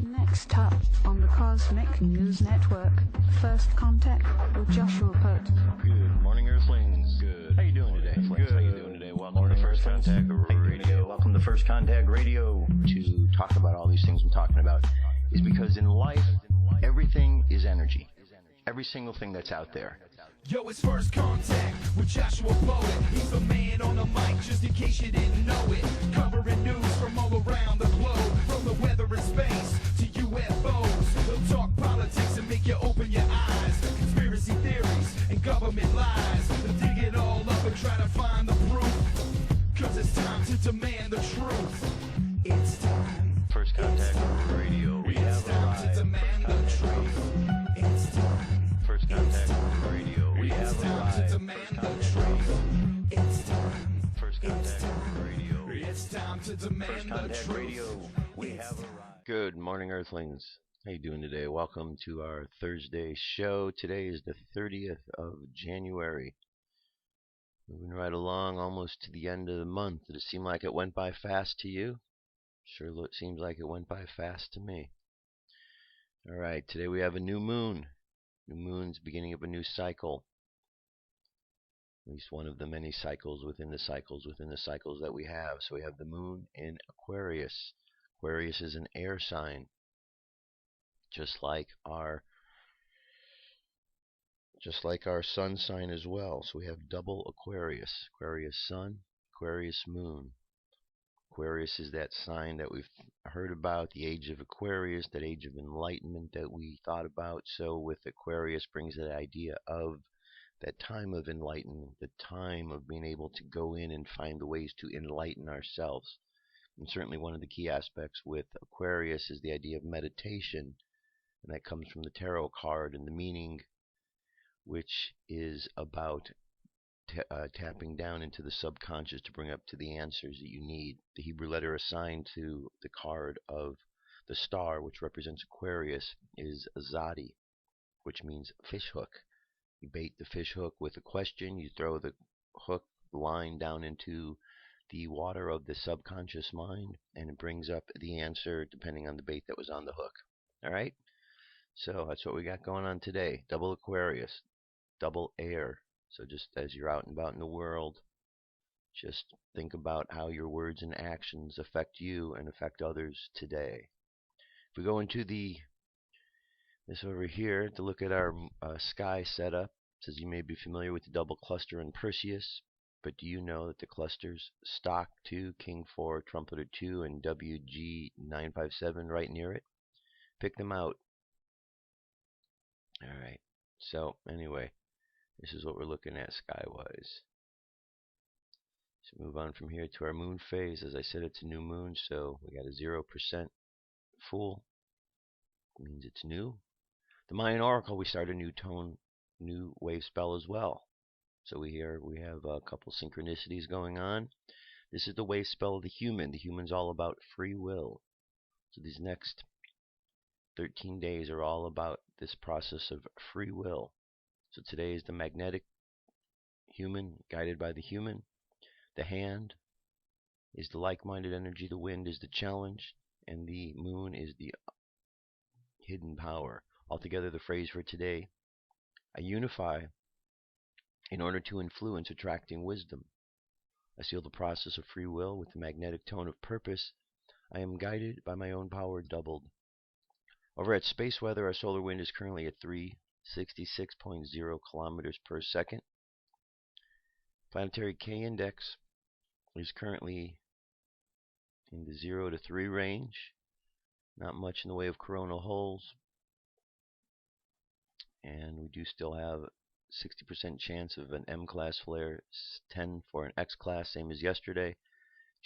Next up on the Cosmic News Network, First Contact with Joshua Pert. Good morning, Earthlings. Good. How you doing today? Good. How you doing today? Welcome to First Contact Radio. Welcome to First Contact Radio. To talk about all these things I'm talking about is because in life, everything is energy. Every single thing that's out there. Yo, it's First Contact with Joshua Poet. He's the man on the mic, just in case you didn't know it. Covering news from all around the globe, from the weather and space to UFOs. He'll talk politics and make you open your eyes. Conspiracy theories and government lies. They'll dig it all up and try to find the proof. Cause it's time to demand the truth. It's time. First Contact Radio. We It's have time arrived. to demand the truth. It's time. First Contact Radio. We It's have time to arrived. demand the truth. It's time. First Contact Radio. It's time to demand First the Contact truth. Radio. We have arrived. Good morning, Earthlings. How you doing today? Welcome to our Thursday show. Today is the 30th of January. Moving right along, almost to the end of the month. Did it seem like it went by fast to you? Sure seems like it went by fast to me. All right, today we have a new moon. New moon's beginning of a new cycle. At least one of the many cycles within the cycles that we have. So we have the moon in Aquarius. Aquarius is an air sign, just like our sun sign as well. So we have double Aquarius. Aquarius sun, Aquarius moon. Aquarius is that sign that we've heard about, the age of Aquarius, that age of enlightenment that we thought about. So with Aquarius brings that idea of that time of enlightenment, the time of being able to go in and find the ways to enlighten ourselves. And certainly one of the key aspects with Aquarius is the idea of meditation, and that comes from the tarot card and the meaning, which is about tapping down into the subconscious to bring up to the answers that you need. The Hebrew letter assigned to the card of the star, which represents Aquarius, is Zadi, which means fish hook. You bait the fish hook with a question, you throw the hook line down into the water of the subconscious mind, and it brings up the answer depending on the bait that was on the hook. All right? So that's what we got going on today. Double Aquarius, double air. So just as you're out and about in the world, just think about how your words and actions affect you and affect others today. If we go into this over here to look at our sky setup, it says you may be familiar with the double cluster in Perseus, but do you know that the clusters Stock 2, King 4, Trumpeter 2, and WG 957 right near it? Pick them out. All right. So anyway, this is what we're looking at sky-wise. So move on from here to our moon phase. As I said, it's a new moon, so we got a 0% full. It means it's new. The Mayan Oracle, we start a new wave spell as well. So we have a couple synchronicities going on. This is the wave spell of the human. The human's all about free will. So these next 13 days are all about this process of free will. So today is the magnetic human, guided by the human. The hand is the like-minded energy. The wind is the challenge. And the moon is the hidden power. Altogether, the phrase for today, I unify in order to influence attracting wisdom. I seal the process of free will with the magnetic tone of purpose. I am guided by my own power doubled. Over at Space Weather, our solar wind is currently at 366.0 kilometers per second. Planetary K index is currently in the 0 to 3 range. Not much in the way of coronal holes. And we do still have 60% chance of an M-class flare, 10 for an X-class, same as yesterday.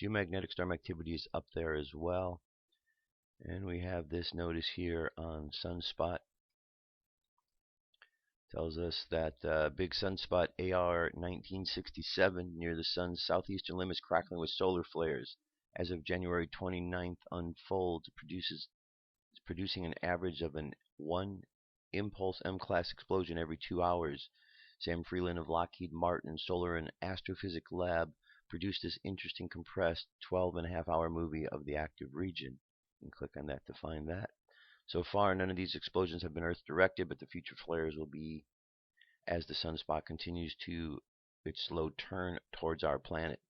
Geomagnetic storm activity is up there as well. And we have this notice here on sunspot. Tells us that big sunspot AR 1967 near the sun's southeastern limb is crackling with solar flares. As of January 29th unfolds, it's producing an average of an 1 impulse M-class explosion every 2 hours. Sam Freeland of Lockheed Martin Solar and Astrophysics Lab produced this interesting compressed 12.5-hour movie of the active region. You can click on that to find that. So far, none of these explosions have been Earth-directed, but the future flares will be as the sunspot continues to its slow turn towards our planet.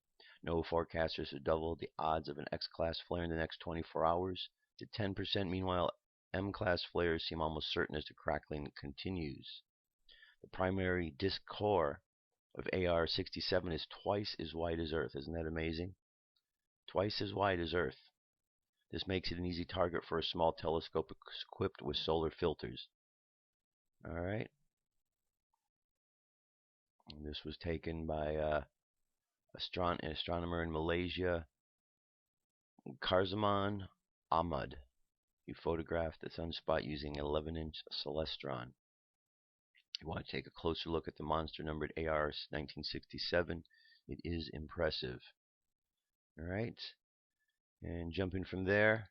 No forecasters have doubled the odds of an X-class flare in the next 24 hours to 10%. Meanwhile, M-class flares seem almost certain as the crackling continues. The primary disk core of AR-67 is twice as wide as Earth. Isn't that amazing? Twice as wide as Earth. This makes it an easy target for a small telescope equipped with solar filters. Alright. This was taken by an astronomer in Malaysia, Karzaman Ahmad. He photographed the sunspot using an 11-inch celestron. You want to take a closer look at the monster numbered AR 1967. It is impressive. Alright. And jumping from there,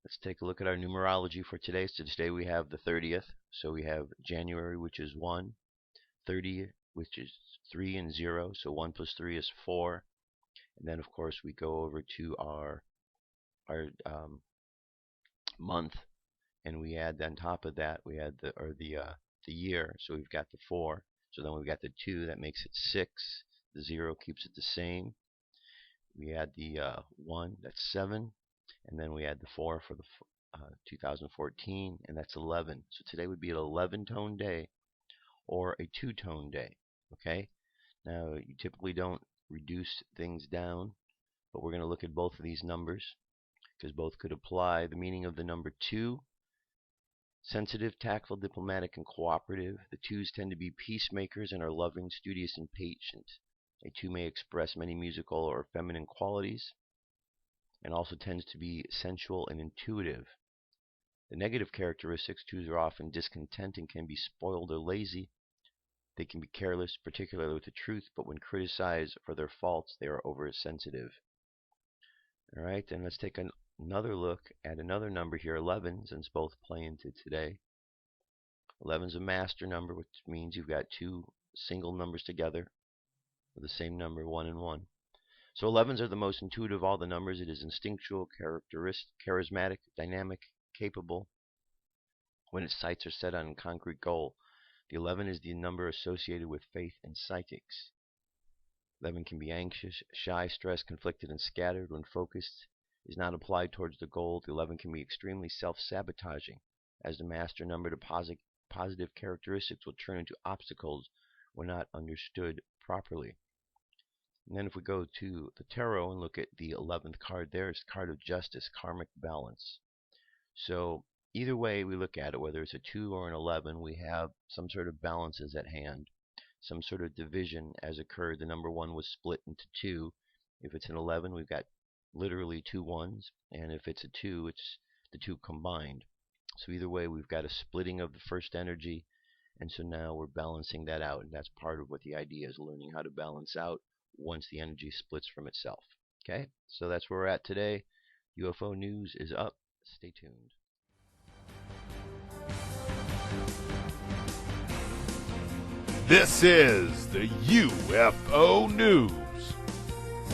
let's take a look at our numerology for today. So today we have the 30th. So we have January, which is 1. 30, which is 3 and 0. So 1 plus 3 is 4. And then, of course, we go over to our month, and we add on top of that, we add the year. So we've got the 4. So then we've got the 2. That makes it 6. The 0 keeps it the same. We add the 1. That's 7. And then we add the 4 for the 2014, and that's 11. So today would be an 11-tone day or a 2-tone day. Okay? Now, you typically don't reduce things down, but we're going to look at both of these numbers because both could apply. The meaning of the number 2: sensitive, tactful, diplomatic, and cooperative. The 2s tend to be peacemakers and are loving, studious, and patient. A 2 may express many musical or feminine qualities and also tends to be sensual and intuitive. The negative characteristics: 2s are often discontent and can be spoiled or lazy. They can be careless, particularly with the truth, but when criticized for their faults, they are oversensitive. Alright, then let's take another look at another number here, 11, since both play into today. 11 is a master number, which means you've got two single numbers together with the same number, 1 and 1. So 11s are the most intuitive of all the numbers. It is instinctual, charismatic, dynamic, capable when its sights are set on a concrete goal. The 11 is the number associated with faith and psychics. 11 can be anxious, shy, stressed, conflicted, and scattered. When focused is not applied towards the goal, the 11 can be extremely self-sabotaging. As the master number, the positive characteristics will turn into obstacles when not understood properly. And then if we go to the tarot and look at the 11th card there, it's the card of justice, karmic balance. So either way we look at it, whether it's a 2 or an 11, we have some sort of balances at hand. Some sort of division has occurred. The number 1 was split into 2. If it's an 11, we've got literally 2 1s. And if it's a 2, it's the 2 combined. So either way, we've got a splitting of the first energy. And so now we're balancing that out. And that's part of what the idea is, learning how to balance out once the energy splits from itself. Okay, so that's where we're at today. UFO news is up. Stay tuned. This is the UFO News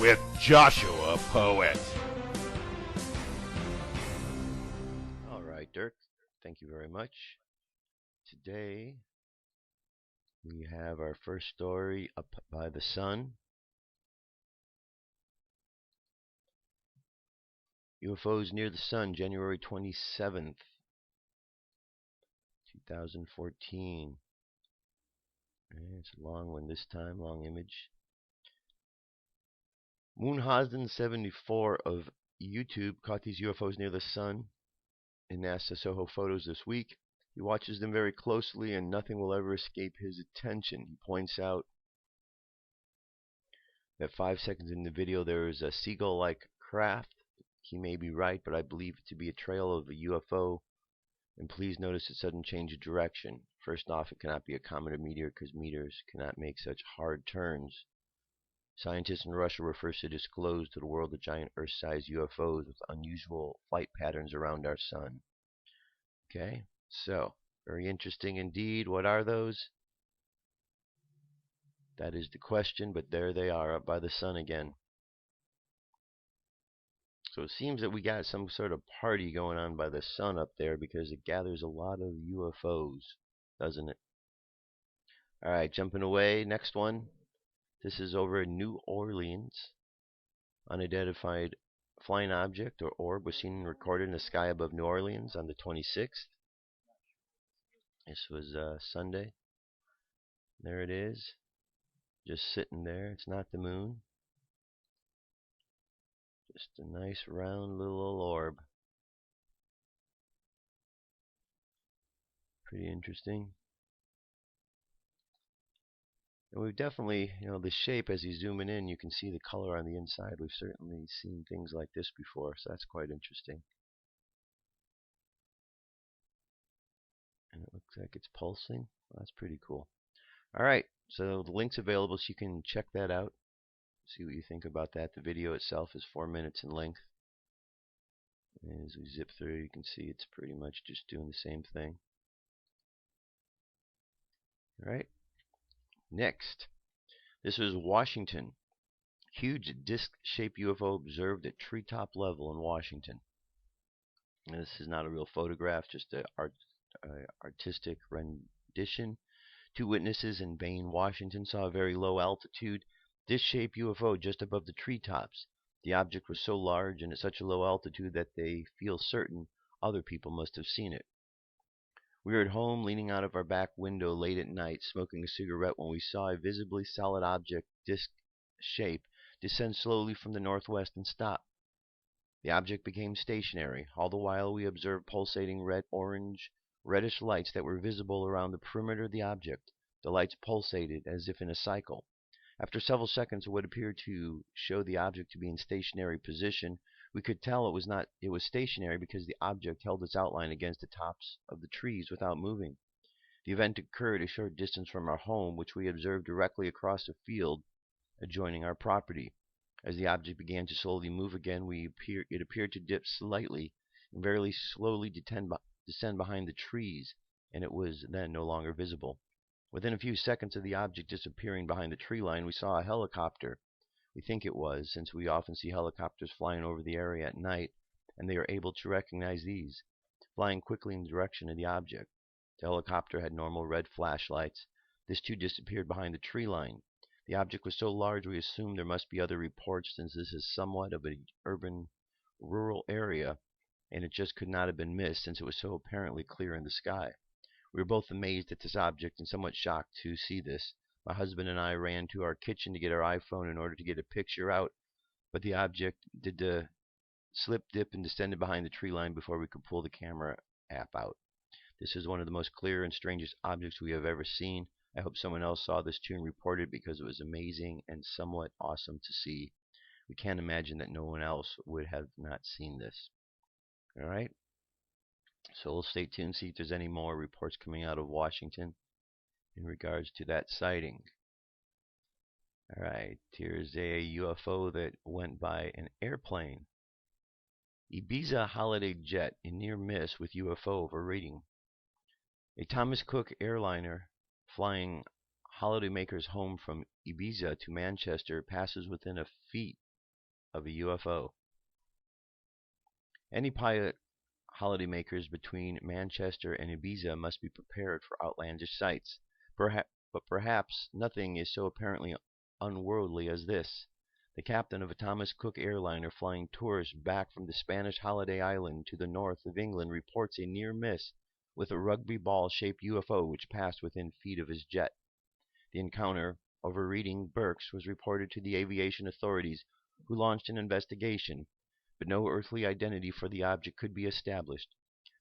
with Joshua Poet. All right, Dirk. Thank you very much. Today we have our first story up by the sun. UFOs near the sun, January 27th, 2014. It's a long one this time, long image. Moonhazden74 of YouTube caught these UFOs near the sun in NASA Soho photos this week. He watches them very closely and nothing will ever escape his attention. He points out that 5 seconds in the video there is a seagull-like craft. He may be right, but I believe it to be a trail of a UFO. And please notice its sudden change of direction. First off, it cannot be a comet or meteor because meteors cannot make such hard turns. Scientists in Russia were first to disclose to the world the giant Earth-sized UFOs with unusual flight patterns around our sun. Okay, so very interesting indeed. What are those? That is the question, but there they are up by the sun again. So it seems that we got some sort of party going on by the sun up there because it gathers a lot of UFOs, doesn't it? Alright, jumping away. Next one. This is over in New Orleans. Unidentified flying object or orb was seen and recorded in the sky above New Orleans on the 26th. This was Sunday. There it is. Just sitting there. It's not the moon. Just a nice round little orb. Pretty interesting. And we've definitely, the shape as you zoom in, you can see the color on the inside. We've certainly seen things like this before, so that's quite interesting. And it looks like it's pulsing. Well, that's pretty cool. Alright, so the link's available so you can check that out. See what you think about that. The video itself is 4 minutes in length. And as we zip through, you can see it's pretty much just doing the same thing. Alright. Next, this is Washington. Huge disc-shaped UFO observed at treetop level in Washington. And this is not a real photograph, just an artistic rendition. 2 witnesses in Bain, Washington saw a very low altitude disc-shaped UFO just above the treetops. The object was so large and at such a low altitude that they feel certain other people must have seen it. We were at home, leaning out of our back window late at night, smoking a cigarette, when we saw a visibly solid object, disc shape, descend slowly from the northwest and stop. The object became stationary. All the while we observed pulsating reddish lights that were visible around the perimeter of the object. The lights pulsated as if in a cycle. After several seconds of what appeared to show the object to be in stationary position, we could tell it was stationary because the object held its outline against the tops of the trees without moving. The event occurred a short distance from our home, which we observed directly across a field adjoining our property. As the object began to slowly move again, it appeared to dip slightly and very slowly descend behind the trees, and it was then no longer visible. Within a few seconds of the object disappearing behind the tree line, we saw a helicopter. We think it was, since we often see helicopters flying over the area at night, and they are able to recognize these, flying quickly in the direction of the object. The helicopter had normal red flashlights. This too disappeared behind the tree line. The object was so large we assumed there must be other reports, since this is somewhat of an urban rural area, and it just could not have been missed since it was so apparently clear in the sky. We were both amazed at this object and somewhat shocked to see this. My husband and I ran to our kitchen to get our iPhone in order to get a picture out, but the object did the slip, dip, and descended behind the tree line before we could pull the camera app out. This is one of the most clear and strangest objects we have ever seen. I hope someone else saw this too and reported, because it was amazing and somewhat awesome to see. We can't imagine that no one else would have not seen this. Alright? So we'll stay tuned, see if there's any more reports coming out of Washington in regards to that sighting. Alright, here's a UFO that went by an airplane. Ibiza holiday jet in near miss with UFO overrating. A Thomas Cook airliner flying holidaymakers home from Ibiza to Manchester passes within a feet of a UFO. Any pilot holidaymakers between Manchester and Ibiza must be prepared for outlandish sights. But perhaps nothing is so apparently unworldly as this. The captain of a Thomas Cook airliner flying tourists back from the Spanish holiday island to the north of England reports a near miss with a rugby ball-shaped UFO which passed within feet of his jet. The encounter, overreading Berks, was reported to the aviation authorities, who launched an investigation, but no earthly identity for the object could be established.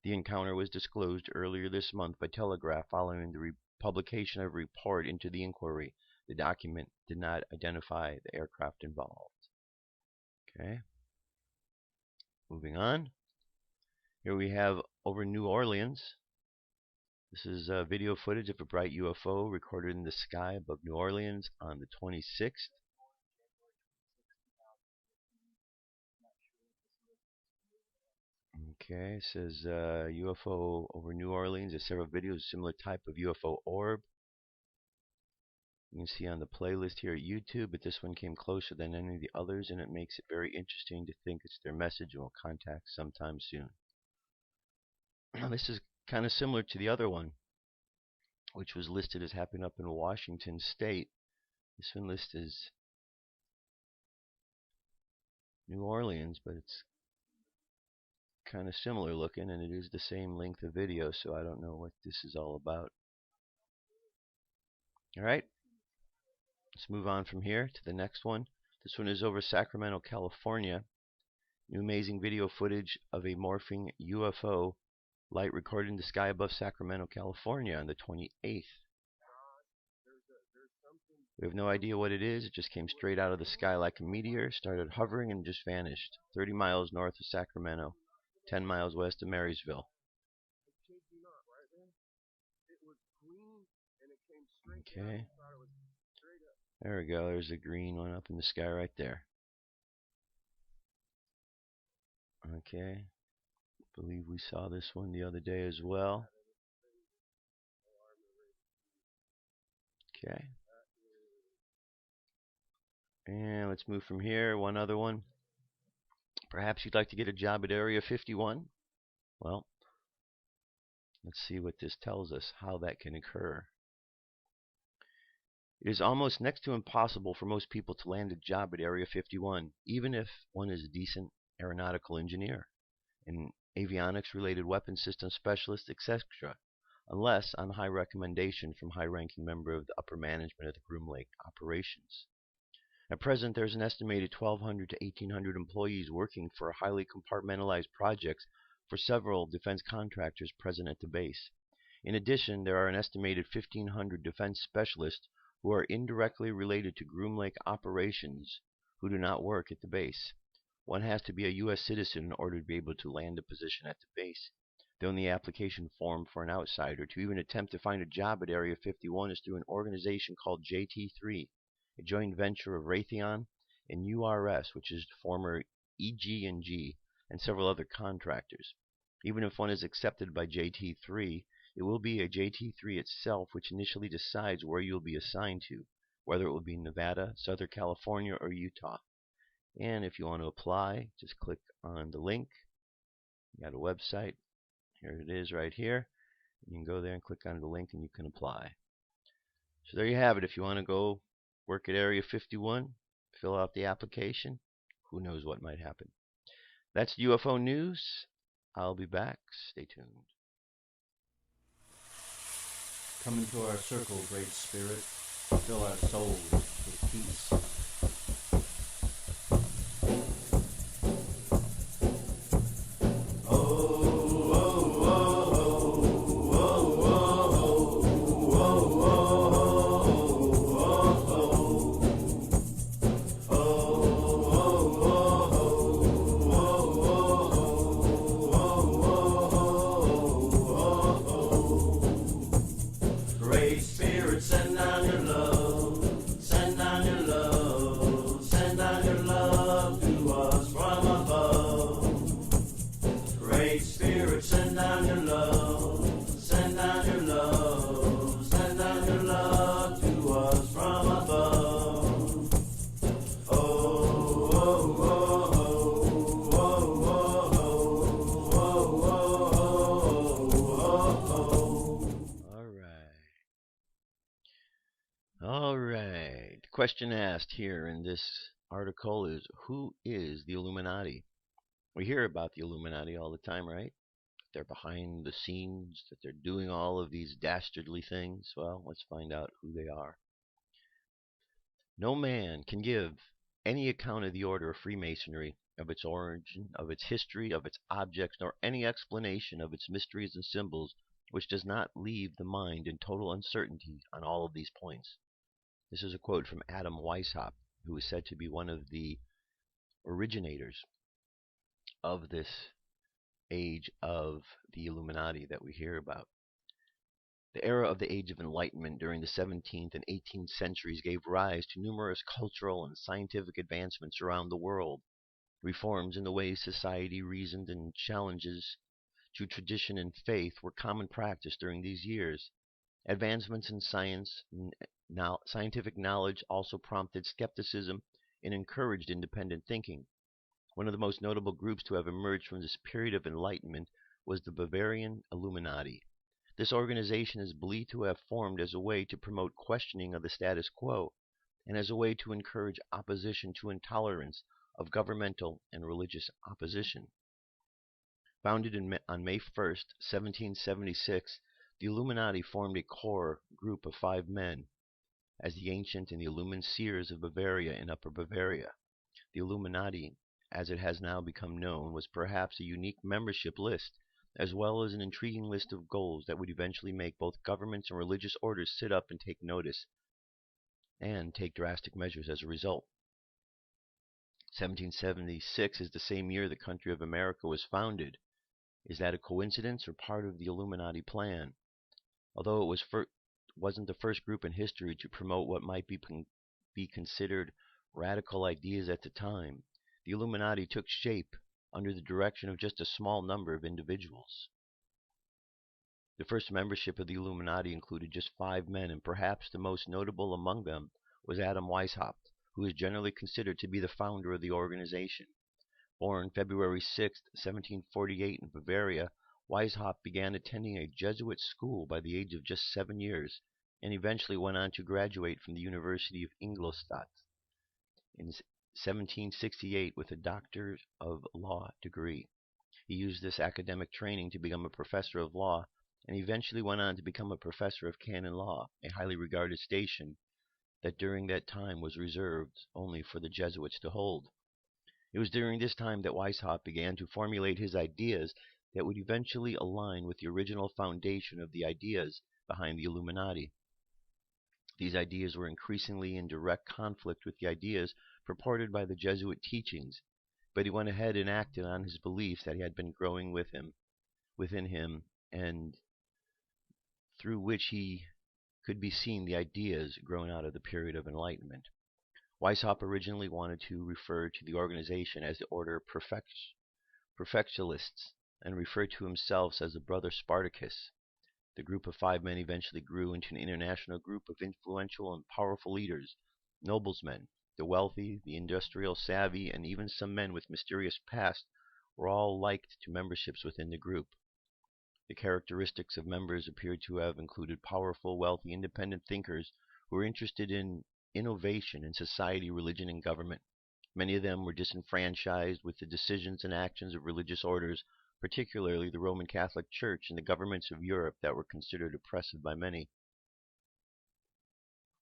The encounter was disclosed earlier this month by telegraph following the publication of a report into the inquiry. The document did not identify the aircraft involved. Okay. Moving on. Here we have over New Orleans. This is video footage of a bright UFO recorded in the sky above New Orleans on the 26th. Okay, it says UFO over New Orleans. There's several videos, similar type of UFO orb. You can see on the playlist here at YouTube, but this one came closer than any of the others, and it makes it very interesting to think it's their message and will contact sometime soon. This is kind of similar to the other one, which was listed as happening up in Washington State. This one listed as New Orleans, but it's kind of similar looking, and it is the same length of video, so I don't know what this is all about. Alright, let's move on from here to the next one. This one is over Sacramento, California. New amazing video footage of a morphing UFO light recorded in the sky above Sacramento, California on the 28th. We have no idea what it is. It just came straight out of the sky like a meteor, started hovering, and just vanished. 30 miles north of Sacramento, 10 miles west of Marysville. Okay. There we go. There's a green one up in the sky right there. Okay. I believe we saw this one the other day as well. Okay. And let's move from here. One other one. Perhaps you'd like to get a job at Area 51? Well, let's see what this tells us, how that can occur. It is almost next to impossible for most people to land a job at Area 51, even if one is a decent aeronautical engineer, an avionics-related weapon system specialist, etc., unless on high recommendation from high-ranking member of the upper management of the Groom Lake operations. At present, there's an estimated 1,200 to 1,800 employees working for highly compartmentalized projects for several defense contractors present at the base. In addition, there are an estimated 1,500 defense specialists who are indirectly related to Groom Lake operations who do not work at the base. One has to be a U.S. citizen in order to be able to land a position at the base. The only application form for an outsider to even attempt to find a job at Area 51 is through an organization called JT3, a joint venture of Raytheon and URS, which is former EG&G, and several other contractors. Even if one is accepted by JT3, it will be a JT3 itself which initially decides where you will be assigned to, whether it will be Nevada, Southern California, or Utah. And if you want to apply, just click on the link. You got a website. Here it is right here. You can go there and click on the link and you can apply. So there you have it. If you want to go work at Area 51, fill out the application. Who knows what might happen. That's UFO news. I'll be back. Stay tuned. Come into our circle, Great Spirit. Fill our souls with peace. Question asked here in this article is, who is the Illuminati? We hear about the Illuminati all the time, right? They're behind the scenes, that they're doing all of these dastardly things. Well, let's find out who they are. No man can give any account of the order of Freemasonry, of its origin, of its history, of its objects, nor any explanation of its mysteries and symbols, which does not leave the mind in total uncertainty on all of these points. This is a quote from Adam Weishaupt, who is said to be one of the originators of this age of the Illuminati that we hear about. The era of the Age of Enlightenment during the 17th and 18th centuries gave rise to numerous cultural and scientific advancements around the world. Reforms in the way society reasoned and challenges to tradition and faith were common practice during these years. Advancements in science, Now, scientific knowledge also prompted skepticism and encouraged independent thinking. One of the most notable groups to have emerged from this period of enlightenment was the Bavarian Illuminati. This organization is believed to have formed as a way to promote questioning of the status quo and as a way to encourage opposition to intolerance of governmental and religious opposition. Founded on May 1st, 1776, the Illuminati formed a core group of 5 men as the ancient and the illumined seers of Bavaria and Upper Bavaria. The Illuminati, as it has now become known, was perhaps a unique membership list, as well as an intriguing list of goals that would eventually make both governments and religious orders sit up and take notice, and take drastic measures as a result. 1776 is the same year the country of America was founded. Is that a coincidence or part of the Illuminati plan? Although it wasn't the first group in history to promote what might be considered radical ideas at the time, the Illuminati took shape under the direction of just a small number of individuals. The first membership of the Illuminati included just 5 men, and perhaps the most notable among them was Adam Weishaupt, who is generally considered to be the founder of the organization. Born February 6, 1748 in Bavaria, Weishaupt began attending a Jesuit school by the age of just 7 years, and eventually went on to graduate from the University of Ingolstadt in 1768 with a Doctor of Law degree. He used this academic training to become a professor of law, and eventually went on to become a professor of canon law, a highly regarded station that during that time was reserved only for the Jesuits to hold. It was during this time that Weishaupt began to formulate his ideas that would eventually align with the original foundation of the ideas behind the Illuminati. These ideas were increasingly in direct conflict with the ideas purported by the Jesuit teachings, but he went ahead and acted on his beliefs that he had been growing within him, and through which he could be seen the ideas growing out of the period of enlightenment. Weishaupt originally wanted to refer to the organization as the Order of Perfectionists, and referred to himself as the Brother Spartacus. The group of 5 men eventually grew into an international group of influential and powerful leaders, noblemen, the wealthy, the industrial savvy, and even some men with mysterious past were all liked to memberships within the group. The characteristics of members appear to have included powerful, wealthy, independent thinkers who were interested in innovation in society, religion, and government. Many of them were disenfranchised with the decisions and actions of religious orders, particularly the Roman Catholic Church and the governments of Europe that were considered oppressive by many.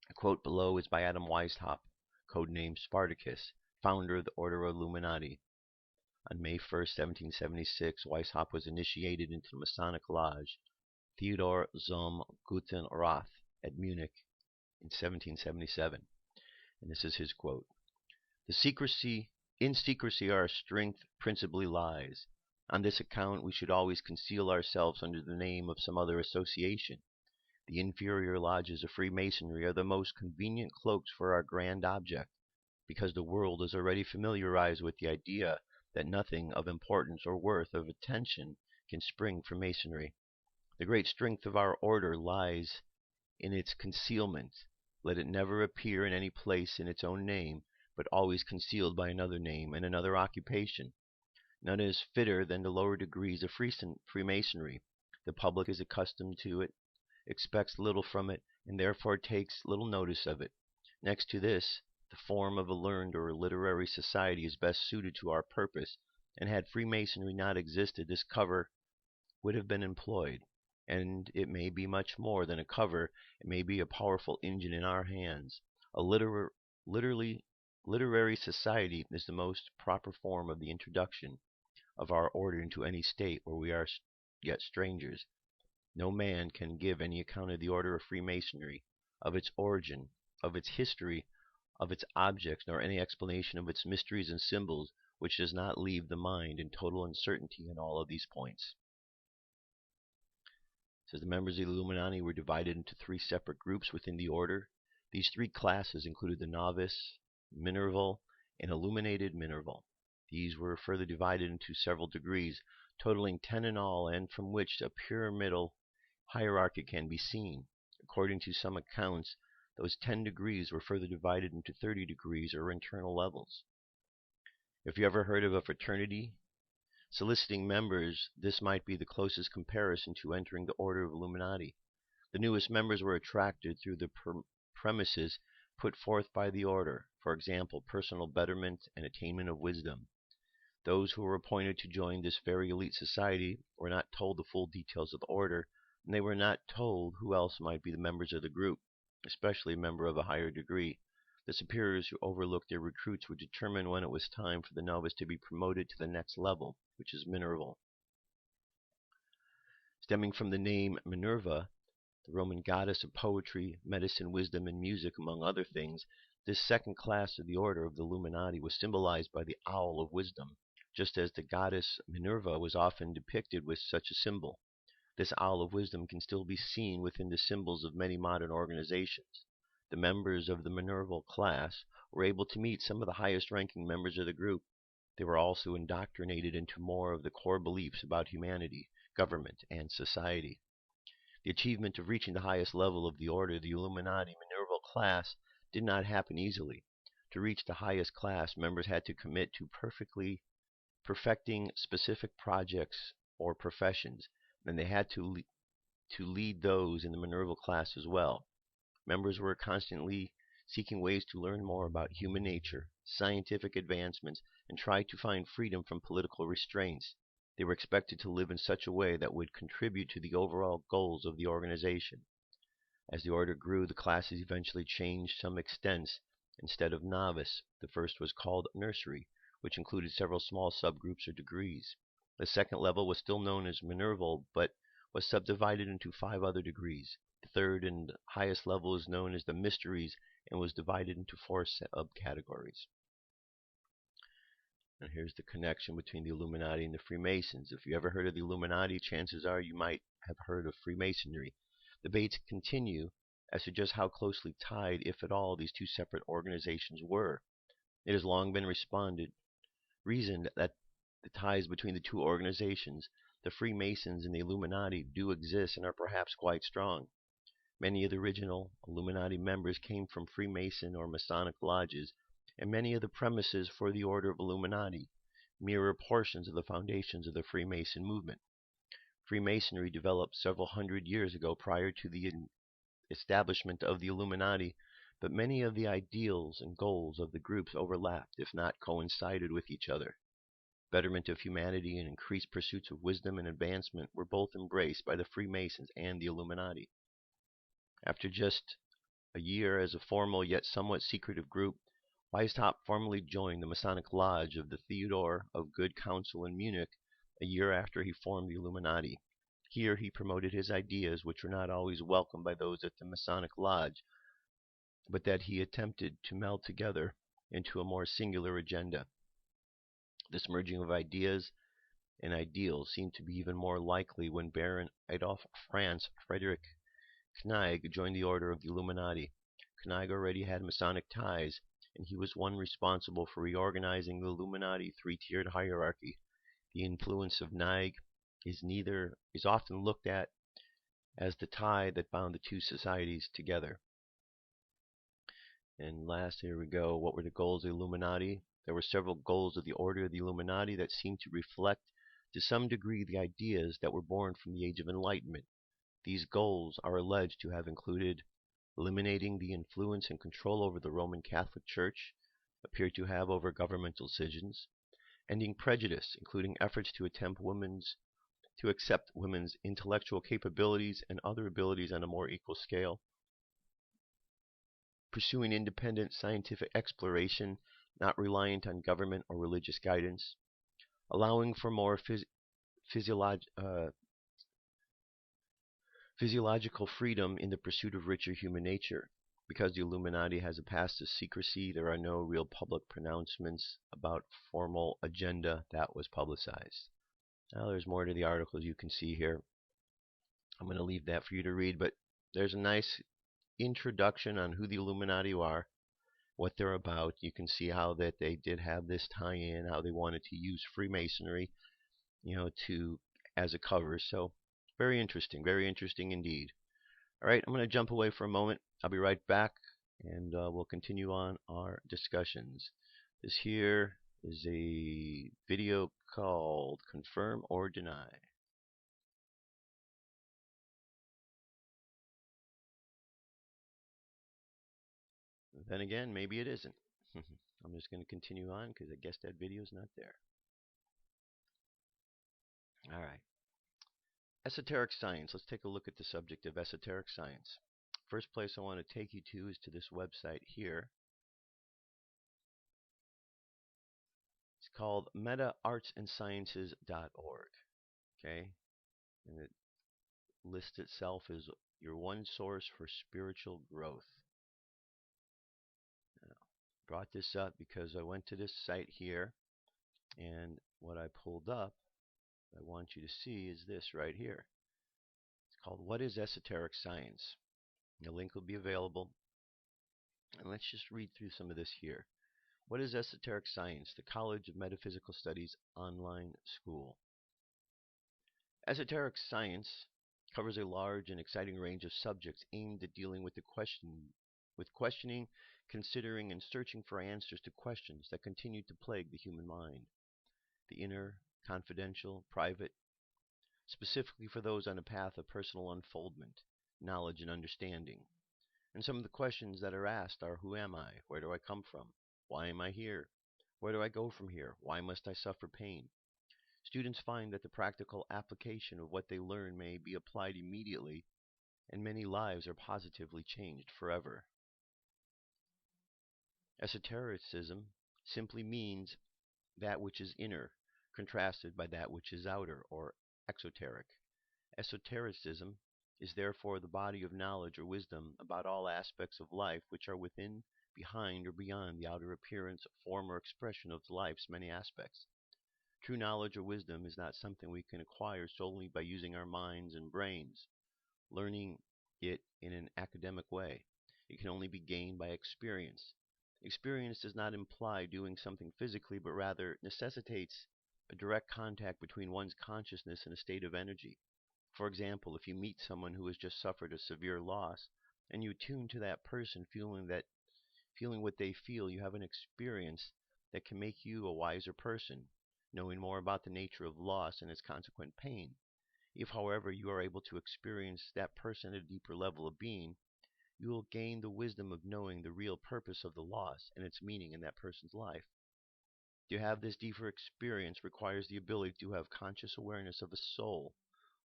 A quote below is by Adam Weishaupt, codenamed Spartacus, founder of the Order of Illuminati. On May 1, 1776, Weishaupt was initiated into the Masonic Lodge Theodor zum Guten Rat at Munich in 1777. And this is his quote. In secrecy our strength principally lies. On this account we should always conceal ourselves under the name of some other association. The inferior lodges of Freemasonry are the most convenient cloaks for our grand object, because the world is already familiarized with the idea that nothing of importance or worth of attention can spring from Masonry. The great strength of our order lies in its concealment. Let it never appear in any place in its own name, but always concealed by another name and another occupation. None is fitter than the lower degrees of Freemasonry. The public is accustomed to it, expects little from it, and therefore takes little notice of it. Next to this, the form of a learned or literary society is best suited to our purpose, and had Freemasonry not existed, this cover would have been employed. And it may be much more than a cover. It may be a powerful engine in our hands. A literary society is the most proper form of the introduction of our order into any state where we are yet strangers. No man can give any account of the order of Freemasonry, of its origin, of its history, of its objects, nor any explanation of its mysteries and symbols, which does not leave the mind in total uncertainty in all of these points. It says the members of the Illuminati were divided into 3 separate groups within the order. These 3 classes included the novice, Minerval, and illuminated Minerval. These were further divided into several degrees, totaling 10 in all, and from which a pyramidal hierarchy can be seen. According to some accounts, those 10 degrees were further divided into 30 degrees or internal levels. If you ever heard of a fraternity soliciting members, this might be the closest comparison to entering the Order of Illuminati. The newest members were attracted through the premises put forth by the order, for example, personal betterment and attainment of wisdom. Those who were appointed to join this very elite society were not told the full details of the order, and they were not told who else might be the members of the group, especially a member of a higher degree. The superiors who overlooked their recruits would determine when it was time for the novice to be promoted to the next level, which is Minerval. Stemming from the name Minerva, the Roman goddess of poetry, medicine, wisdom, and music, among other things, this second class of the order of the Illuminati was symbolized by the owl of wisdom, just as the goddess Minerva was often depicted with such a symbol. This owl of wisdom can still be seen within the symbols of many modern organizations. The members of the Minerval class were able to meet some of the highest-ranking members of the group. They were also indoctrinated into more of the core beliefs about humanity, government, and society. The achievement of reaching the highest level of the order, the Illuminati Minerval class, did not happen easily. To reach the highest class, members had to commit to perfecting specific projects or professions, and they had to lead those in the Minerval class as well. Members were constantly seeking ways to learn more about human nature, scientific advancements, and try to find freedom from political restraints. They were expected to live in such a way that would contribute to the overall goals of the organization. As the order grew, the classes eventually changed some extents. Instead of novice, the first was called nursery, which included several small subgroups or degrees. The second level was still known as Minerval, but was subdivided into 5 other degrees. The third and highest level is known as the Mysteries and was divided into 4 subcategories. And here's the connection between the Illuminati and the Freemasons. If you ever heard of the Illuminati, chances are you might have heard of Freemasonry. Debates continue as to just how closely tied, if at all, these two separate organizations were. It has long been reasoned that the ties between the two organizations, the Freemasons and the Illuminati, do exist and are perhaps quite strong. Many of the original Illuminati members came from Freemason or Masonic lodges, and many of the premises for the Order of Illuminati mirror portions of the foundations of the Freemason movement. Freemasonry developed several hundred years ago prior to the establishment of the Illuminati, but many of the ideals and goals of the groups overlapped, if not coincided with each other. Betterment of humanity and increased pursuits of wisdom and advancement were both embraced by the Freemasons and the Illuminati. After just a year as a formal yet somewhat secretive group, Weishaupt formally joined the Masonic Lodge of the Theodore of Good Counsel in Munich a year after he formed the Illuminati. Here he promoted his ideas, which were not always welcomed by those at the Masonic Lodge, but that he attempted to meld together into a more singular agenda. This merging of ideas and ideals seemed to be even more likely when Baron Adolf Franz Frederick Knigge joined the Order of the Illuminati. Knigge already had Masonic ties, and he was one responsible for reorganizing the Illuminati 3-tiered hierarchy. The influence of Knigge is often looked at as the tie that bound the two societies together. And last, here we go. What were the goals of the Illuminati? There were several goals of the Order of the Illuminati that seemed to reflect to some degree the ideas that were born from the Age of Enlightenment. These goals are alleged to have included eliminating the influence and control over the Roman Catholic Church appeared to have over governmental decisions, ending prejudice, including efforts to accept women's intellectual capabilities and other abilities on a more equal scale, pursuing independent scientific exploration, not reliant on government or religious guidance, allowing for more physiological freedom in the pursuit of richer human nature. Because the Illuminati has a past of secrecy, there are no real public pronouncements about formal agenda that was publicized. Now there's more to the articles you can see here. I'm going to leave that for you to read, but there's a nice introduction on who the Illuminati are, what they're about. You can see how that they did have this tie-in, how they wanted to use Freemasonry, as a cover. So very interesting indeed. All right, I'm going to jump away for a moment. I'll be right back, and we'll continue on our discussions. This here is a video called Confirm or Deny. Then again, maybe it isn't. I'm just going to continue on because I guess that video is not there. All right. Esoteric science. Let's take a look at the subject of esoteric science. First place I want to take you to is to this website here. It's called metaartsandsciences.org. Okay? And it lists itself as your one source for spiritual growth. Now, brought this up because I went to this site here, and what I pulled up, I want you to see, is this right here. It's called What is Esoteric Science? The link will be available. And let's just read through some of this here. What is Esoteric Science? The College of Metaphysical Studies online school. Esoteric science covers a large and exciting range of subjects aimed at dealing with questioning, considering, and searching for answers to questions that continue to plague the human mind. The inner, confidential, private, specifically for those on a path of personal unfoldment, knowledge, and understanding. And some of the questions that are asked are, who am I? Where do I come from? Why am I here? Where do I go from here? Why must I suffer pain? Students find that the practical application of what they learn may be applied immediately, and many lives are positively changed forever. Esotericism simply means that which is inner, contrasted by that which is outer, or exoteric. Esotericism is therefore the body of knowledge or wisdom about all aspects of life which are within, behind, or beyond the outer appearance, form, or expression of life's many aspects. True knowledge or wisdom is not something we can acquire solely by using our minds and brains, learning it in an academic way. It can only be gained by experience. Experience does not imply doing something physically, but rather necessitates a direct contact between one's consciousness and a state of energy. For example, if you meet someone who has just suffered a severe loss, and you tune to that person, feeling what they feel, you have an experience that can make you a wiser person, knowing more about the nature of loss and its consequent pain. If, however, you are able to experience that person at a deeper level of being, you will gain the wisdom of knowing the real purpose of the loss and its meaning in that person's life. To have this deeper experience requires the ability to have conscious awareness of a soul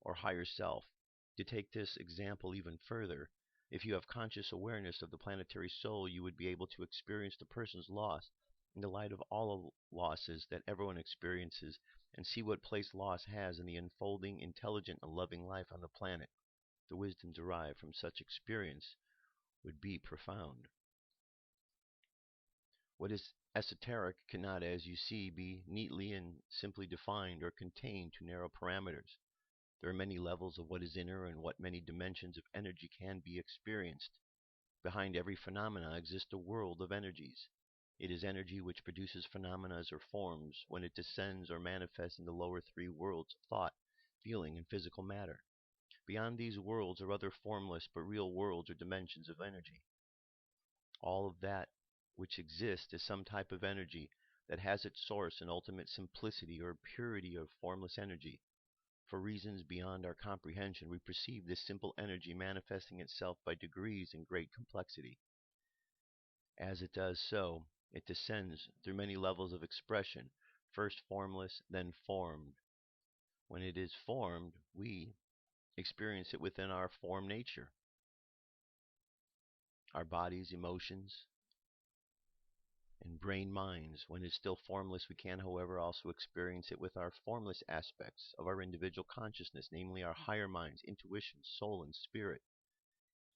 or higher self. To take this example even further, if you have conscious awareness of the planetary soul, you would be able to experience the person's loss in the light of all losses that everyone experiences, and see what place loss has in the unfolding, intelligent, and loving life on the planet. The wisdom derived from such experience would be profound. What is esoteric cannot, as you see, be neatly and simply defined or contained to narrow parameters. There are many levels of what is inner, and what many dimensions of energy can be experienced. Behind every phenomena exists a world of energies. It is energy which produces phenomena or forms when it descends or manifests in the lower three worlds of thought, feeling, and physical matter. Beyond these worlds are other formless but real worlds or dimensions of energy. All of that which exists is some type of energy that has its source in ultimate simplicity or purity of formless energy. For reasons beyond our comprehension, we perceive this simple energy manifesting itself by degrees in great complexity. As it does so, it descends through many levels of expression, first formless, then formed. When it is formed, we experience it within our form nature, our bodies, emotions, and brain minds. When it's still formless, we can, however, also experience it with our formless aspects of our individual consciousness, namely our higher minds, intuition, soul, and spirit.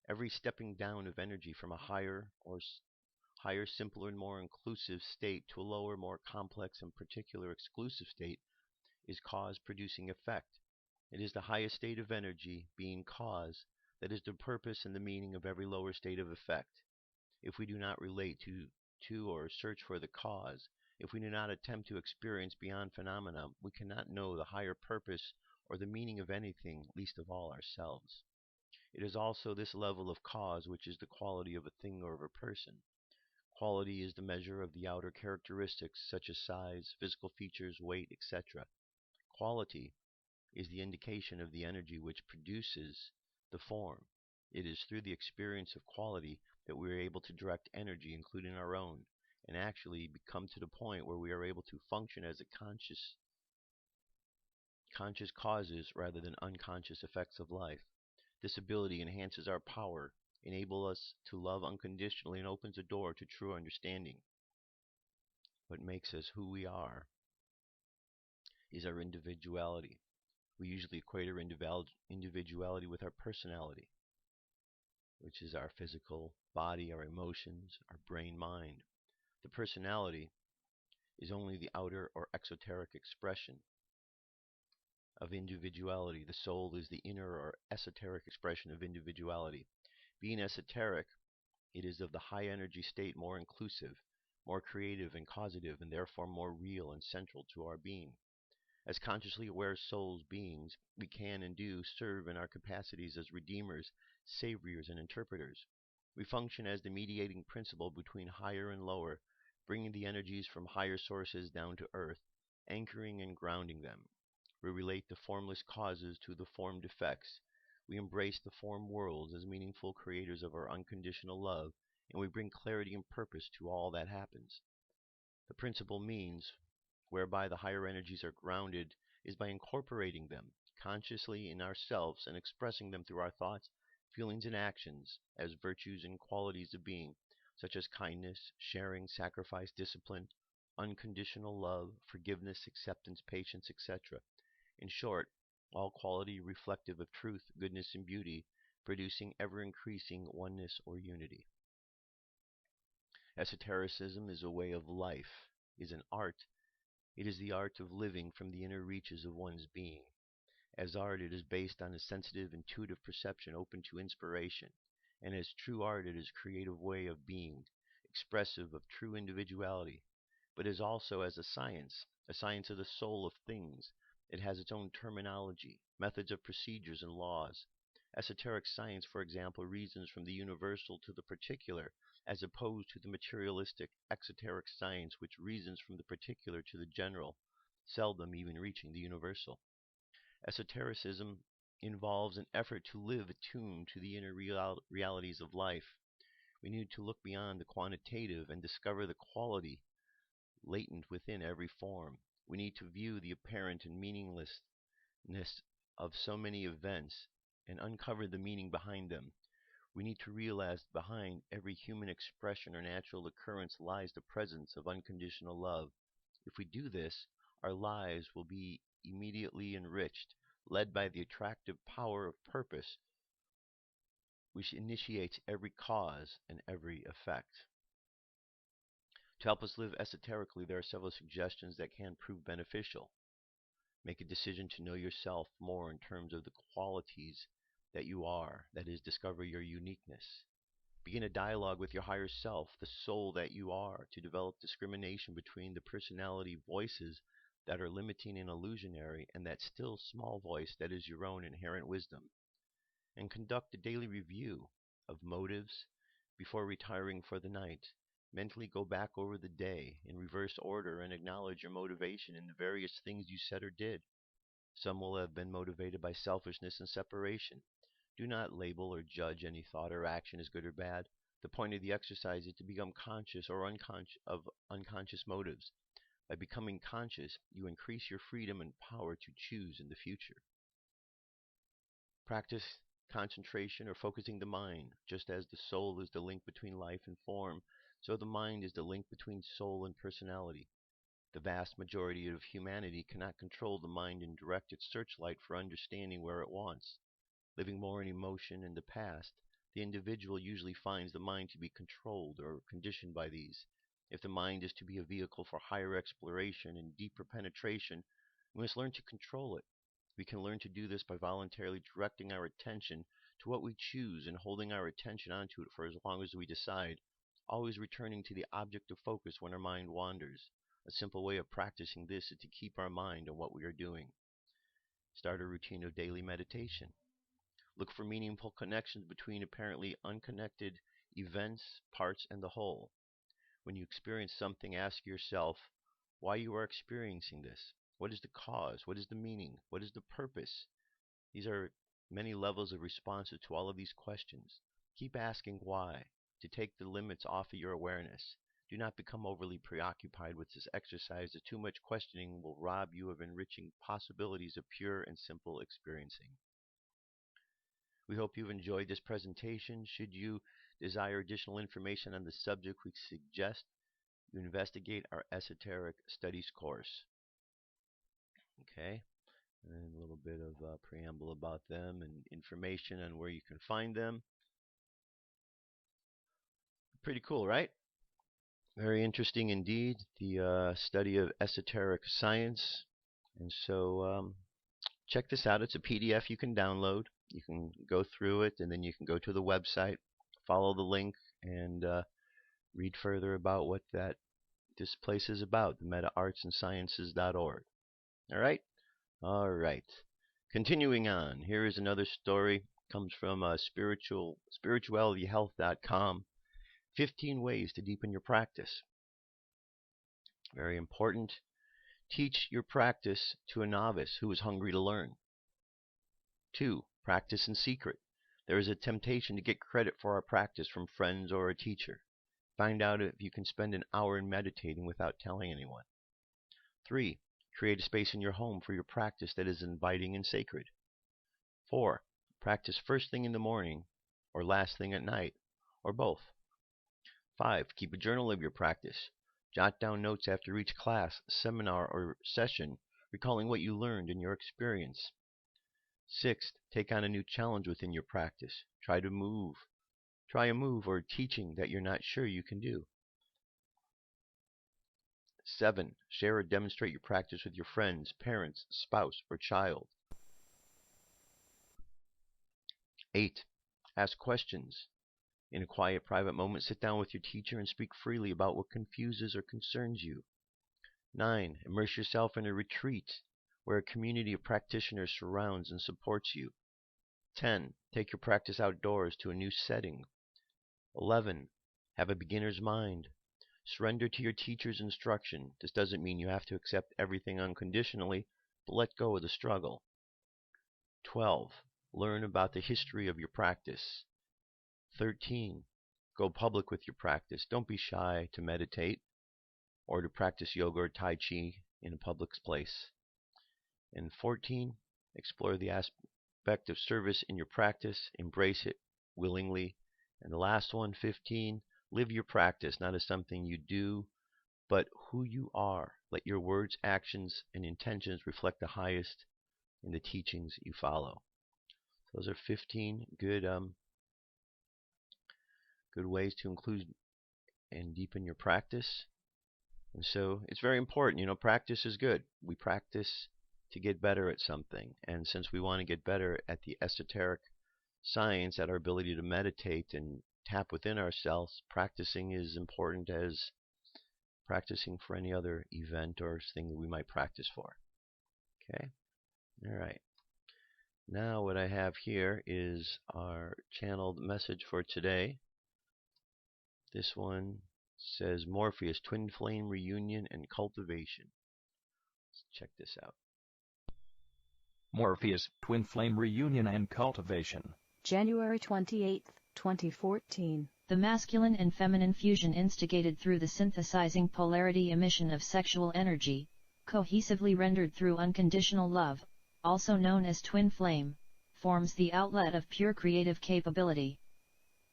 Every stepping down of energy from a higher, simpler, and more inclusive state to a lower, more complex and particular exclusive state is cause producing effect. It is the highest state of energy, being cause, that is the purpose and the meaning of every lower state of effect. If we do not relate to or search for the cause, if we do not attempt to experience beyond phenomena, we cannot know the higher purpose or the meaning of anything, least of all ourselves. It is also this level of cause which is the quality of a thing or of a person. Quality is the measure of the outer characteristics such as size, physical features, weight, etc. Quality is the indication of the energy which produces the form. It is through the experience of quality that we are able to direct energy, including our own, and actually become to the point where we are able to function as a conscious causes rather than unconscious effects of life. This ability enhances our power, enables us to love unconditionally, and opens a door to true understanding. What makes us who we are is our individuality. We usually equate our individuality with our personality, which is our physical body, our emotions, our brain, mind. The personality is only the outer or exoteric expression of individuality. The soul is the inner or esoteric expression of individuality. Being esoteric, it is of the high energy state, more inclusive, more creative and causative, and therefore more real and central to our being. As consciously aware souls beings, we can and do serve in our capacities as redeemers, saviors, and interpreters. We function as the mediating principle between higher and lower, bringing the energies from higher sources down to earth, anchoring and grounding them. We relate the formless causes to the formed effects. We embrace the form worlds as meaningful creators of our unconditional love, and we bring clarity and purpose to all that happens. The principal means whereby the higher energies are grounded is by incorporating them consciously in ourselves and expressing them through our thoughts, feelings, and actions as virtues and qualities of being, such as kindness, sharing, sacrifice, discipline, unconditional love, forgiveness, acceptance, patience, etc. In short, all quality reflective of truth, goodness, and beauty, producing ever-increasing oneness or unity. Esotericism is a way of life, is an art. It is the art of living from the inner reaches of one's being. As art, it is based on a sensitive, intuitive perception open to inspiration, and as true art, it is a creative way of being, expressive of true individuality. But is also as a science of the soul of things. It has its own terminology, methods of procedures, and laws. Esoteric science, for example, reasons from the universal to the particular, as opposed to the materialistic exoteric science which reasons from the particular to the general, seldom even reaching the universal. Esotericism involves an effort to live attuned to the inner realities of life. We need to look beyond the quantitative and discover the quality latent within every form. We need to view the apparent and meaninglessness of so many events and uncover the meaning behind them. We need to realize behind every human expression or natural occurrence lies the presence of unconditional love. If we do this, our lives will be immediately enriched, led by the attractive power of purpose, which initiates every cause and every effect. To help us live esoterically, there are several suggestions that can prove beneficial. Make a decision to know yourself more in terms of the qualities that you are, that is, discover your uniqueness. Begin a dialogue with your higher self, the soul that you are, to develop discrimination between the personality voices that are limiting and illusionary and that still small voice that is your own inherent wisdom. And conduct a daily review of motives before retiring for the night. Mentally go back over the day in reverse order and acknowledge your motivation in the various things you said or did. Some will have been motivated by selfishness and separation. Do not label or judge any thought or action as good or bad. The point of the exercise is to become conscious or unconscious motives. By becoming conscious, you increase your freedom and power to choose in the future. Practice concentration or focusing the mind. Just as the soul is the link between life and form, so the mind is the link between soul and personality. The vast majority of humanity cannot control the mind and direct its searchlight for understanding where it wants. Living more in emotion in the past, the individual usually finds the mind to be controlled or conditioned by these. If the mind is to be a vehicle for higher exploration and deeper penetration, we must learn to control it. We can learn to do this by voluntarily directing our attention to what we choose and holding our attention onto it for as long as we decide, always returning to the object of focus when our mind wanders. A simple way of practicing this is to keep our mind on what we are doing. Start a routine of daily meditation. Look for meaningful connections between apparently unconnected events, parts, and the whole. When you experience something, ask yourself why you are experiencing this. What is the cause? What is the meaning? What is the purpose? These are many levels of responses to all of these questions. Keep asking why, to take the limits off of your awareness. Do not become overly preoccupied with this exercise, as too much questioning will rob you of enriching possibilities of pure and simple experiencing. We hope you've enjoyed this presentation. Should you desire additional information on the subject, we suggest you investigate our Esoteric Studies course. Okay, and a little bit of preamble about them and information on where you can find them. Pretty cool, right? Very interesting indeed, the study of esoteric science. And so check this out. It's a PDF you can download. You can go through it, and then you can go to the website, follow the link, and read further about what this place is about, the metaartsandsciences.org. All right? All right. Continuing on, here is another story. Comes from spiritualityhealth.com. 15 ways to deepen your practice. Very important. Teach your practice to a novice who is hungry to learn. 2. Practice in secret. There is a temptation to get credit for our practice from friends or a teacher. Find out if you can spend an hour in meditating without telling anyone. 3. Create a space in your home for your practice that is inviting and sacred. 4. Practice first thing in the morning or last thing at night, or both. 5. Keep a journal of your practice. Jot down notes after each class, seminar, or session, recalling what you learned in your experience. 6. Take on a new challenge within your practice. Try a move or teaching that you're not sure you can do. 7. Share or demonstrate your practice with your friends, parents, spouse, or child. 8. Ask questions. In a quiet, private moment, sit down with your teacher and speak freely about what confuses or concerns you. 9. Immerse yourself in a retreat where a community of practitioners surrounds and supports you. 10. Take your practice outdoors to a new setting. 11. Have a beginner's mind. Surrender to your teacher's instruction. This doesn't mean you have to accept everything unconditionally, but let go of the struggle. 12. Learn about the history of your practice. 13. Go public with your practice. Don't be shy to meditate or to practice yoga or Tai Chi in a public place. And 14. Explore the aspect of service in your practice. Embrace it willingly. And the last one, 15. Live your practice not as something you do, but who you are. Let your words, actions, and intentions reflect the highest in the teachings you follow. Those are 15 good ways to include and deepen your practice. And so it's very important. Practice is good. We practice to get better at something. And since we want to get better at the esoteric science, at our ability to meditate and tap within ourselves, practicing is important as practicing for any other event or thing that we might practice for. Okay? All right. Now what I have here is our channeled message for today. This one says Morpheus, TwinFlame Reunion and Cultivation. Let's check this out. Morpheus, TwinFlame Reunion and Cultivation. January 28, 2014. The masculine and feminine fusion instigated through the synthesizing polarity emission of sexual energy, cohesively rendered through unconditional love, also known as twin flame, forms the outlet of pure creative capability.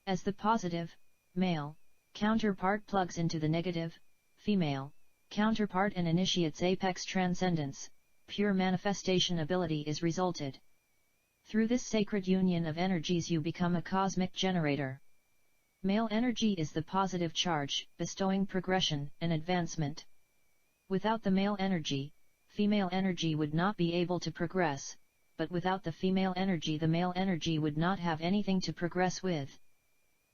As the positive, male, counterpart plugs into the negative, female, counterpart and initiates apex transcendence, pure manifestation ability is resulted. Through this sacred union of energies you become a cosmic generator. Male energy is the positive charge, bestowing progression and advancement. Without the male energy, female energy would not be able to progress, but without the female energy the male energy would not have anything to progress with.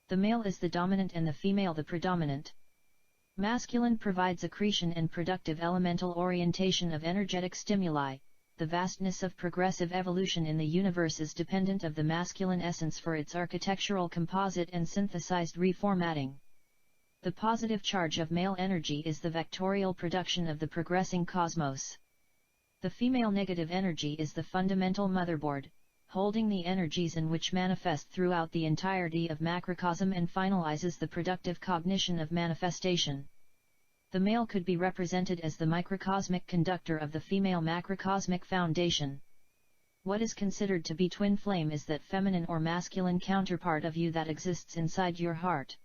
The male is the dominant and the female the predominant. Masculine provides accretion and productive elemental orientation of energetic stimuli, the vastness of progressive evolution in the universe is dependent of the masculine essence for its architectural composite and synthesized reformatting. The positive charge of male energy is the vectorial production of the progressing cosmos. The female negative energy is the fundamental motherboard, holding the energies in which manifest throughout the entirety of macrocosm and finalizes the productive cognition of manifestation. The male could be represented as the microcosmic conductor of the female macrocosmic foundation. What is considered to be twin flame is that feminine or masculine counterpart of you that exists inside your heart.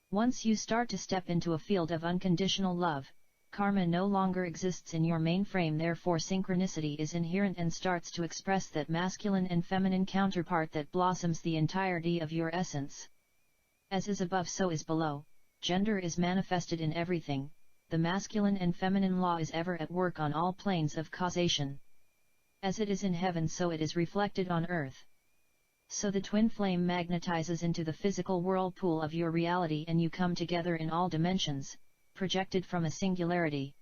Once you start to step into a field of unconditional love, karma no longer exists in your mainframe, therefore synchronicity is inherent and starts to express that masculine and feminine counterpart that blossoms the entirety of your essence. As is above so is below, gender is manifested in everything, the masculine and feminine law is ever at work on all planes of causation. As it is in heaven so it is reflected on earth. So the twin flame magnetizes into the physical whirlpool of your reality and you come together in all dimensions, projected from a singularity.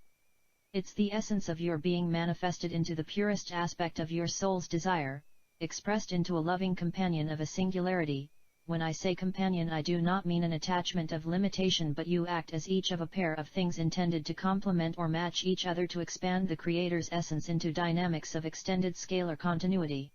It's the essence of your being manifested into the purest aspect of your soul's desire, expressed into a loving companion of a singularity. When I say companion I do not mean an attachment of limitation, but you act as each of a pair of things intended to complement or match each other to expand the Creator's essence into dynamics of extended scalar continuity.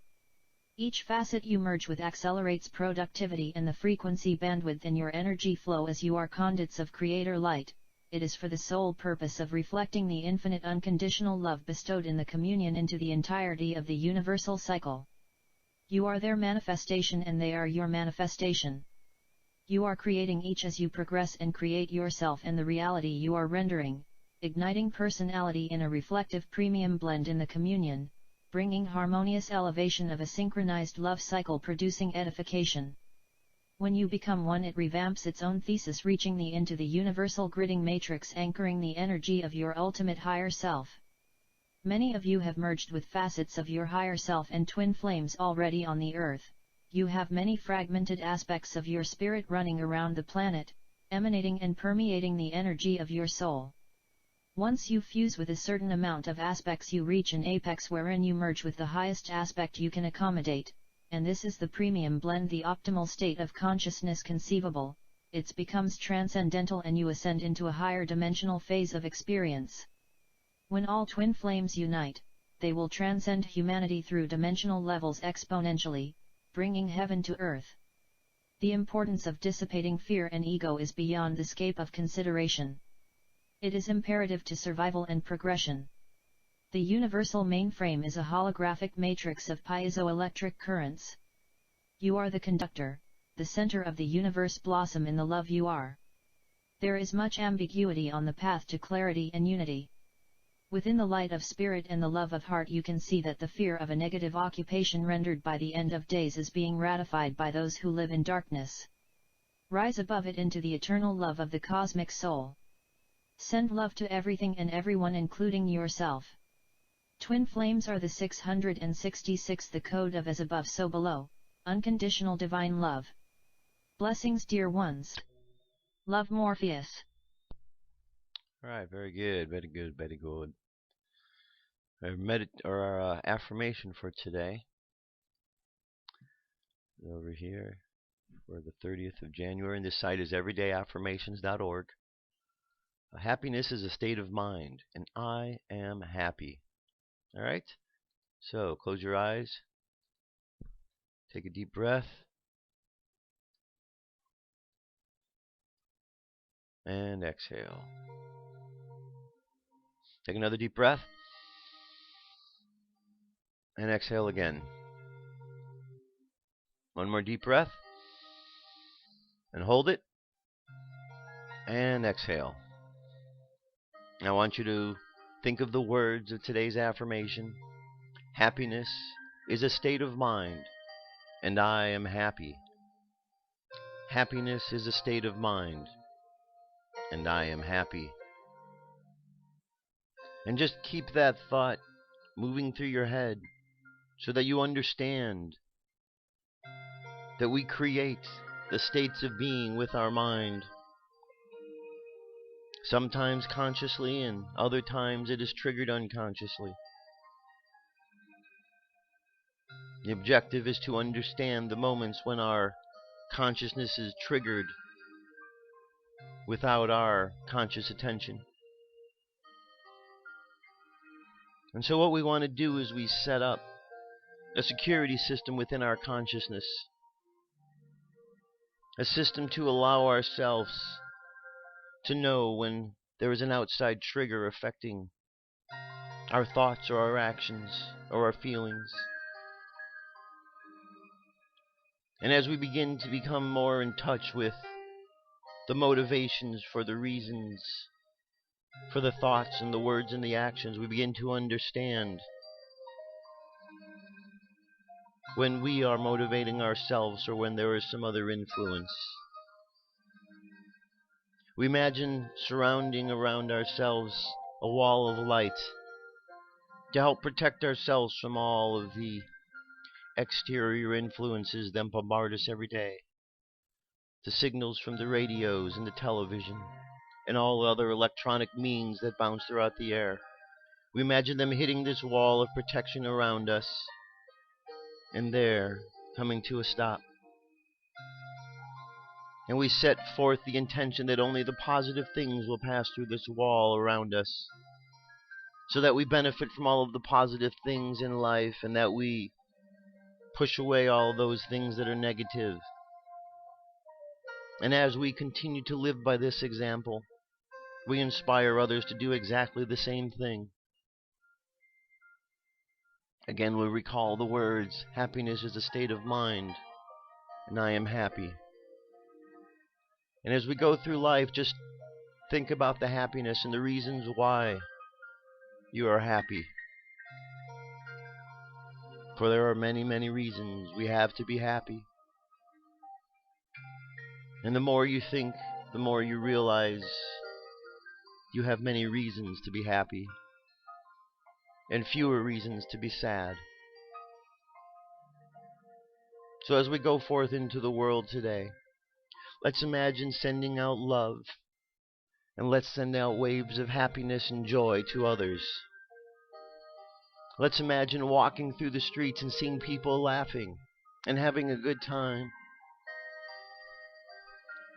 Each facet you merge with accelerates productivity and the frequency bandwidth in your energy flow as you are conduits of Creator light. It is for the sole purpose of reflecting the infinite unconditional love bestowed in the communion into the entirety of the universal cycle. You are their manifestation and they are your manifestation. You are creating each as you progress and create yourself and the reality you are rendering, igniting personality in a reflective premium blend in the communion, bringing harmonious elevation of a synchronized love cycle producing edification. When you become one it revamps its own thesis, reaching the into the universal gridding matrix, anchoring the energy of your ultimate higher self. Many of you have merged with facets of your higher self and twin flames already on the earth. You have many fragmented aspects of your spirit running around the planet, emanating and permeating the energy of your soul. Once you fuse with a certain amount of aspects you reach an apex wherein you merge with the highest aspect you can accommodate, and this is the premium blend, the optimal state of consciousness conceivable. It becomes transcendental and you ascend into a higher dimensional phase of experience. When all twin flames unite, they will transcend humanity through dimensional levels exponentially, bringing heaven to earth. The importance of dissipating fear and ego is beyond the scope of consideration. It is imperative to survival and progression. The universal mainframe is a holographic matrix of piezoelectric currents. You are the conductor, the center of the universe. Blossom in the love you are. There is much ambiguity on the path to clarity and unity. Within the light of spirit and the love of heart you can see that the fear of a negative occupation rendered by the end of days is being ratified by those who live in darkness. Rise above it into the eternal love of the cosmic soul. Send love to everything and everyone, including yourself. Twin flames are the 666, the code of as above so below, unconditional divine love. Blessings, dear ones. Love, Morpheus. Alright, very good, very good, very good. Our affirmation for today, over here, for the 30th of January, and this site is everydayaffirmations.org. Happiness is a state of mind, and I am happy. Alright, so close your eyes, take a deep breath, and exhale. Take another deep breath, and exhale again. One more deep breath, and hold it, and exhale. I want you to think of the words of today's affirmation. Happiness is a state of mind, and I am happy. Happiness is a state of mind, and I am happy. And just keep that thought moving through your head so that you understand that we create the states of being with our mind. Sometimes consciously, and other times it is triggered unconsciously. The objective is to understand the moments when our consciousness is triggered without our conscious attention. And so what we want to do is we set up a security system within our consciousness, a system to allow ourselves to know when there is an outside trigger affecting our thoughts or our actions or our feelings. And as we begin to become more in touch with the motivations for the reasons, for the thoughts and the words and the actions, we begin to understand when we are motivating ourselves or when there is some other influence. We imagine surrounding around ourselves a wall of light to help protect ourselves from all of the exterior influences that bombard us every day. The signals from the radios and the television and all other electronic means that bounce throughout the air. We imagine them hitting this wall of protection around us and there coming to a stop. And we set forth the intention that only the positive things will pass through this wall around us, so that we benefit from all of the positive things in life and that we push away all those things that are negative. And as we continue to live by this example, we inspire others to do exactly the same thing. Again, we recall the words, happiness is a state of mind, and I am happy. And as we go through life, just think about the happiness and the reasons why you are happy. For there are many, many reasons we have to be happy. And the more you think, the more you realize you have many reasons to be happy and fewer reasons to be sad. So as we go forth into the world today, let's imagine sending out love, and let's send out waves of happiness and joy to others. Let's imagine walking through the streets and seeing people laughing and having a good time.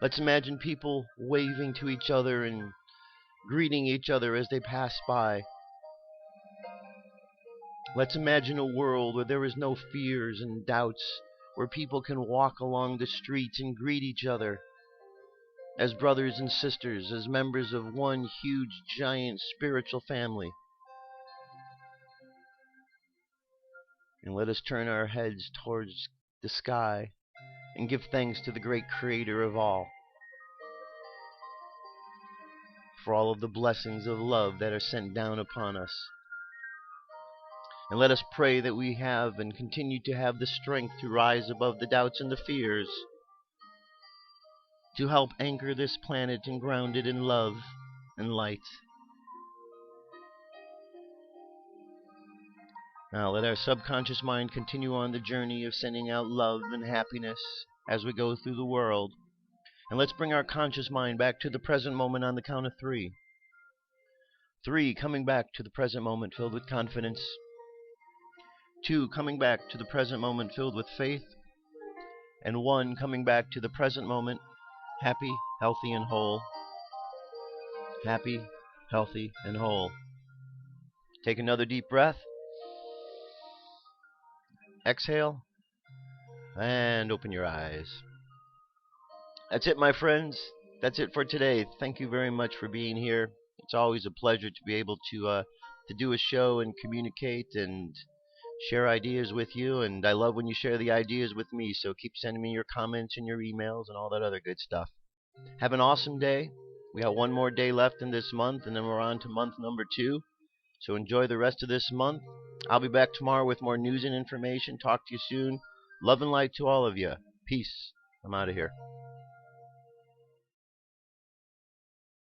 Let's imagine people waving to each other and greeting each other as they pass by. Let's imagine a world where there is no fears and doubts, where people can walk along the streets and greet each other as brothers and sisters, as members of one huge, giant spiritual family. And let us turn our heads towards the sky and give thanks to the great Creator of all for all of the blessings of love that are sent down upon us. And let us pray that we have and continue to have the strength to rise above the doubts and the fears, to help anchor this planet and ground it in love and light. Now let our subconscious mind continue on the journey of sending out love and happiness as we go through the world. And let's bring our conscious mind back to the present moment on the count of 3. 3, coming back to the present moment filled with confidence. 2, coming back to the present moment filled with faith. And 1, coming back to the present moment happy, healthy, and whole. Happy, healthy, and whole. Take another deep breath. Exhale. And open your eyes. That's it, my friends. That's it for today. Thank you very much for being here. It's always a pleasure to be able to do a show and communicate and share ideas with you. And I love when you share the ideas with me. So keep sending me your comments and your emails and all that other good stuff. Have an awesome day. We have one more day left in this month, and then we're on to month number 2. So enjoy the rest of this month. I'll be back tomorrow with more news and information. Talk to you soon. Love and light to all of you. Peace. I'm out of here.